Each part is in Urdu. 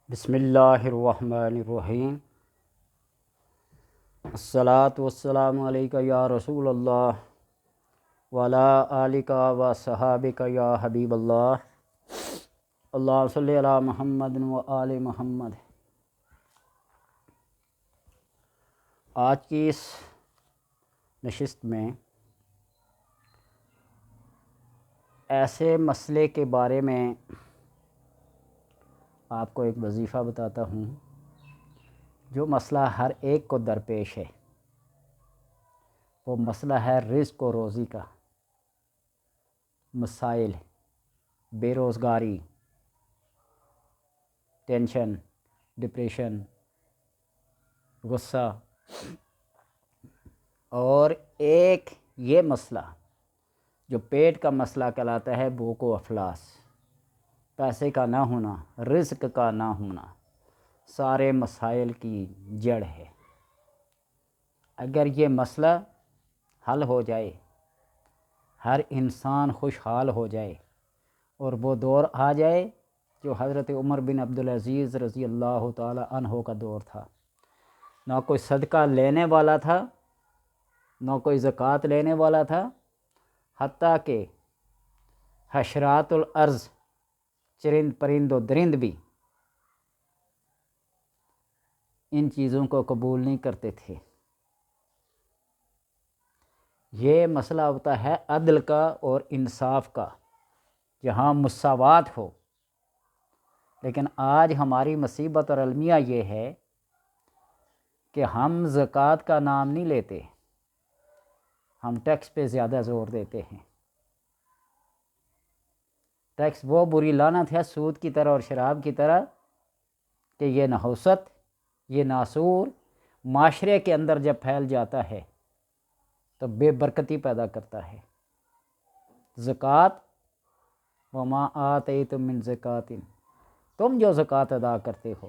بسم اللہ الرحمن الرحیم۔ الصلاۃ والسلام علیکہ یا رسول اللہ وعلی آلک و صحابک یا حبیب اللہ۔ اللہ صلی علی محمد و آل محمد۔ آج کی اس نشست میں ایسے مسئلے کے بارے میں آپ کو ایک وظیفہ بتاتا ہوں جو مسئلہ ہر ایک کو درپیش ہے۔ وہ مسئلہ ہے رزق و روزی کا۔ مسائل، بے روزگاری، ٹینشن، ڈپریشن، غصہ، اور ایک یہ مسئلہ جو پیٹ کا مسئلہ کہلاتا ہے، بھوک و افلاس، پیسے کا نہ ہونا، رزق کا نہ ہونا، سارے مسائل کی جڑ ہے۔ اگر یہ مسئلہ حل ہو جائے، ہر انسان خوشحال ہو جائے، اور وہ دور آ جائے جو حضرت عمر بن عبدالعزیز رضی اللہ تعالی عنہ کا دور تھا۔ نہ کوئی صدقہ لینے والا تھا، نہ کوئی زکوٰۃ لینے والا تھا، حتیٰ کہ حشرات الارض، چرند پرند و درند بھی ان چیزوں کو قبول نہیں کرتے تھے۔ یہ مسئلہ ہوتا ہے عدل کا اور انصاف کا، جہاں مساوات ہو۔ لیکن آج ہماری مصیبت اور المیہ یہ ہے کہ ہم زکوٰۃ کا نام نہیں لیتے، ہم ٹیکس پہ زیادہ زور دیتے ہیں۔ ٹیکس وہ بری لعنت ہے سود کی طرح اور شراب کی طرح کہ یہ نحوست، یہ ناسور معاشرے کے اندر جب پھیل جاتا ہے تو بے برکتی پیدا کرتا ہے۔ زکوٰۃ، وما آتیتم من زکوٰۃ، تم جو زکوٰۃ ادا کرتے ہو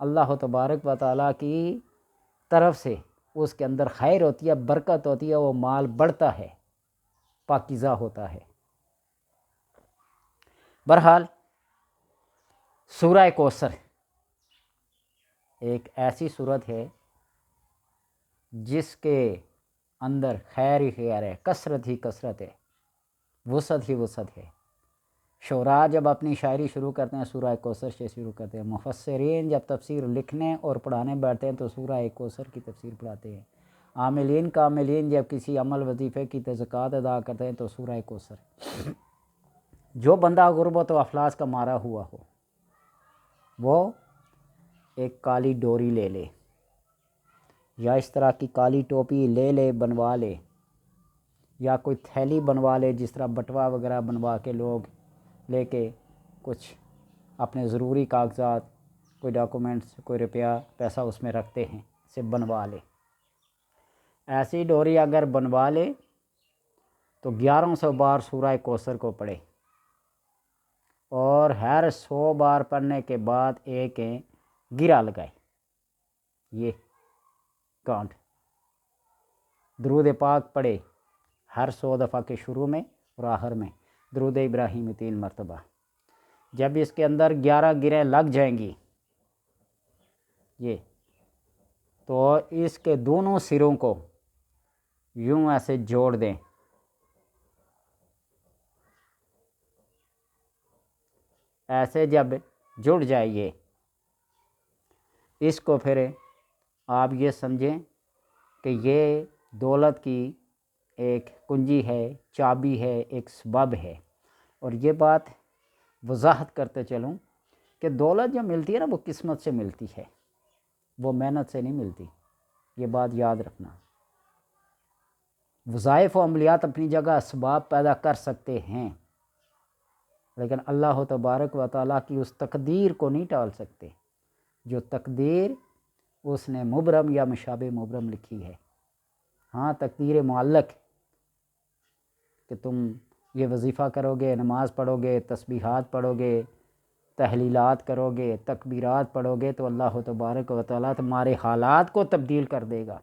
اللہ تبارک و تعالیٰ کی طرف سے اس کے اندر خیر ہوتی ہے، برکت ہوتی ہے، وہ مال بڑھتا ہے، پاکیزہ ہوتا ہے۔ بہرحال سورہ کوثر ایک ایسی صورت ہے جس کے اندر خیر ہی خیر ہے، کثرت ہی کثرت ہے، وسعت ہی وسعت ہے۔ شعراء جب اپنی شاعری شروع کرتے ہیں سورہ کوثر سے شروع کرتے ہیں، مفسرین جب تفسیر لکھنے اور پڑھانے بیٹھتے ہیں تو سورہ کوثر کی تفسیر پڑھاتے ہیں، عاملین کاملین جب کسی عمل وظیفے کی زکوٰۃ ادا کرتے ہیں تو سورہ کوثر۔ جو بندہ غربت و افلاس کا مارا ہوا ہو وہ ایک کالی ڈوری لے لے، یا اس طرح کی کالی ٹوپی لے لے، بنوا لے، یا کوئی تھیلی بنوا لے، جس طرح بٹوا وغیرہ بنوا کے لوگ لے کے کچھ اپنے ضروری کاغذات، کوئی ڈاکومنٹس، کوئی روپیہ پیسہ اس میں رکھتے ہیں، اسے بنوا لے۔ ایسی ڈوری اگر بنوا لے تو 1100 بار سورہ کوثر کو پڑھے، اور ہر 100 بار پڑھنے کے بعد ایک گرہ لگائے، یہ کانٹ۔ درود پاک پڑھے ہر 100 دفعہ کے شروع میں اور آخر میں، درود ابراہیم 3 مرتبہ۔ جب اس کے اندر 11 گرہیں لگ جائیں گی یہ، تو اس کے دونوں سروں کو یوں ایسے جوڑ دیں، ایسے جب جڑ جائیے، اس کو پھر آپ یہ سمجھیں کہ یہ دولت کی ایک کنجی ہے، چابی ہے، ایک سبب ہے۔ اور یہ بات وضاحت کرتے چلوں کہ دولت جو ملتی ہے نا، وہ قسمت سے ملتی ہے، وہ محنت سے نہیں ملتی، یہ بات یاد رکھنا۔ وظائف و عملیات اپنی جگہ اسباب پیدا کر سکتے ہیں، لیکن اللہ تبارک و تعالیٰ کی اس تقدیر کو نہیں ٹال سکتے جو تقدیر اس نے مبرم یا مشابہ مبرم لکھی ہے۔ ہاں، تقدیر معلق کہ تم یہ وظیفہ کرو گے، نماز پڑھو گے، تسبیحات پڑھو گے، تحلیلات کرو گے، تکبیرات پڑھو گے، تو اللہ تبارک و تعالیٰ تمہارے حالات کو تبدیل کر دے گا۔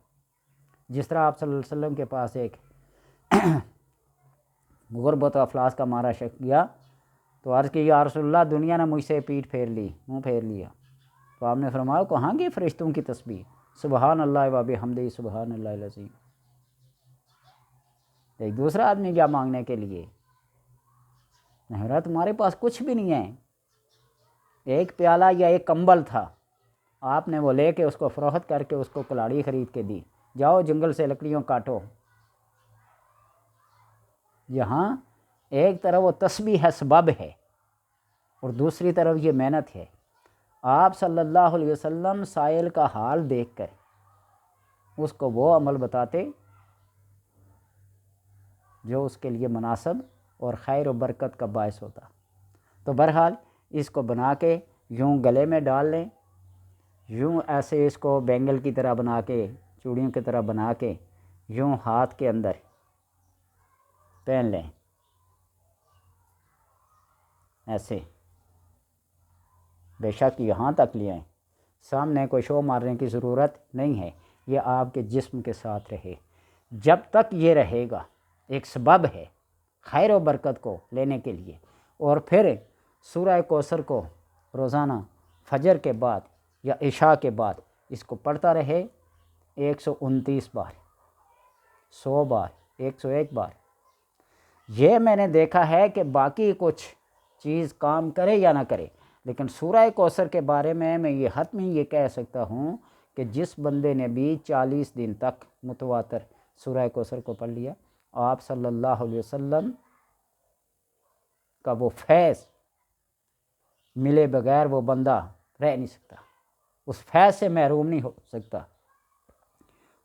جس طرح آپ صلی اللہ علیہ وسلم کے پاس ایک غربت و افلاس کا مارا شخص گیا، تو عرض کی یا رسول اللہ دنیا نے مجھ سے پیٹھ پھیر لی، منہ پھیر لیا۔ تو آپ نے فرمایا کہاں گئی فرشتوں کی تسبیح، سبحان اللہ و بحمدہ سبحان اللہ العظیم۔ ایک دوسرا آدمی کیا مانگنے کے لیے، نہیں تمہارے پاس کچھ بھی نہیں ہے، ایک پیالہ یا ایک کمبل تھا، آپ نے وہ لے کے اس کو فروخت کر کے اس کو کلاڑی خرید کے دی، جاؤ جنگل سے لکڑیوں کاٹو۔ یہاں ایک طرف وہ تسبیح ہے، سبب ہے، اور دوسری طرف یہ محنت ہے۔ آپ صلی اللہ علیہ وسلم سائل کا حال دیکھ کر اس کو وہ عمل بتاتے جو اس کے لیے مناسب اور خیر و برکت کا باعث ہوتا۔ تو بہرحال اس کو بنا کے یوں گلے میں ڈال لیں، یوں ایسے اس کو بینگل کی طرح بنا کے، چوڑیوں کی طرح بنا کے یوں ہاتھ کے اندر پہن لیں، ایسے بے شک یہاں تک لے آئیں، سامنے کوئی شو مارنے کی ضرورت نہیں ہے، یہ آپ کے جسم کے ساتھ رہے۔ جب تک یہ رہے گا ایک سبب ہے خیر و برکت کو لینے کے لیے۔ اور پھر سورہ کوثر کو روزانہ فجر کے بعد یا عشاء کے بعد اس کو پڑھتا رہے 129 بار، 100 بار، 101 بار۔ یہ میں نے دیکھا ہے کہ باقی کچھ چیز کام کرے یا نہ کرے، لیکن سورہ کوثر کے بارے میں یہ حتمی یہ کہہ سکتا ہوں کہ جس بندے نے بھی 40 دن تک متواتر سورہ کوثر کو پڑھ لیا، آپ صلی اللہ علیہ وسلم کا وہ فیض ملے بغیر وہ بندہ رہ نہیں سکتا، اس فیض سے محروم نہیں ہو سکتا۔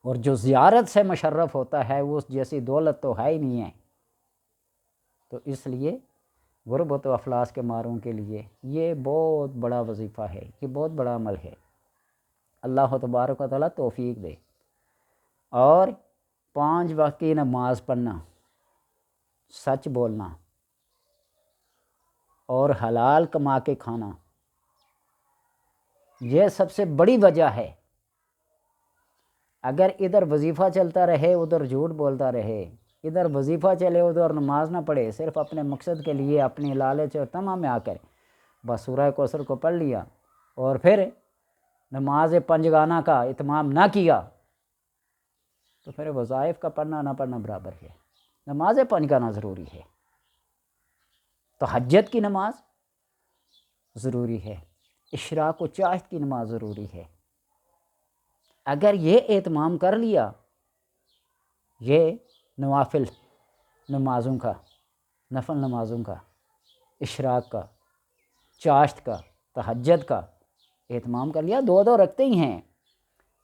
اور جو زیارت سے مشرف ہوتا ہے وہ اس جیسی دولت تو ہے ہی نہیں ہے۔ تو اس لیے غربت و افلاس کے ماروں کے لیے یہ بہت بڑا وظیفہ ہے، یہ بہت بڑا عمل ہے۔ اللہ تبارک و تعالیٰ توفیق دے۔ اور 5 وقت کی نماز پڑھنا، سچ بولنا اور حلال کما کے کھانا، یہ سب سے بڑی وجہ ہے۔ اگر ادھر وظیفہ چلتا رہے ادھر جھوٹ بولتا رہے، ادھر وظیفہ چلے ادھر نماز نہ پڑھے، صرف اپنے مقصد کے لیے اپنی لالچ اور طمع میں آ کر بس سورہ کوثر کو پڑھ لیا اور پھر نماز پنجگانہ کا اتمام نہ کیا، تو پھر وظائف کا پڑھنا نہ پڑھنا برابر ہے۔ نماز پنجگانہ ضروری ہے، تہجد کی نماز ضروری ہے، اشراق و چاشت کی نماز ضروری ہے۔ اگر یہ اہتمام کر لیا، یہ نوافل نمازوں کا، نفل نمازوں کا، اشراق کا، چاشت کا، تہجد کا اہتمام کر لیا، 2 رکھتے ہی ہیں۔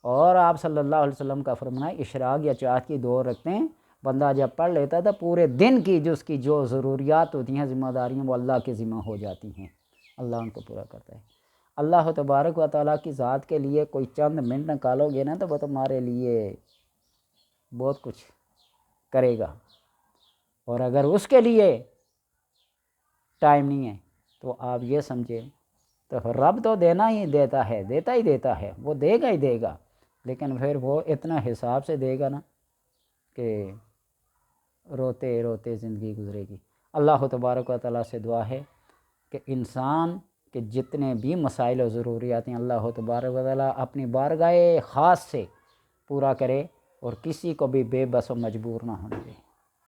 اور آپ صلی اللہ علیہ وسلم کا فرمانا ہے اشراق یا چاشت کی 2 رکھتے بندہ جب پڑھ لیتا تھا پورے دن کی اس کی جو ضروریات ہوتی ہیں، ذمہ داریاں، وہ اللہ کے ذمہ ہو جاتی ہیں، اللہ ان کو پورا کرتا ہے۔ اللہ تبارک و تعالیٰ کی ذات کے لیے کوئی چند منٹ نکالو گے نا تو وہ تمہارے لیے بہت کچھ کرے گا، اور اگر اس کے لیے ٹائم نہیں ہے تو آپ یہ سمجھیں تو رب تو دینا ہی دیتا ہے، دیتا ہی دیتا ہے، وہ دے گا ہی دے گا، لیکن پھر وہ اتنا حساب سے دے گا نا کہ روتے روتے زندگی گزرے گی۔ اللہ تبارک و تعالیٰ سے دعا ہے کہ انسان کے جتنے بھی مسائل و ضروریات ہیں اللہ تبارک و تعالیٰ اپنی بارگاہ خاص سے پورا کرے اور کسی کو بھی بے بس و مجبور نہ ہونے دے۔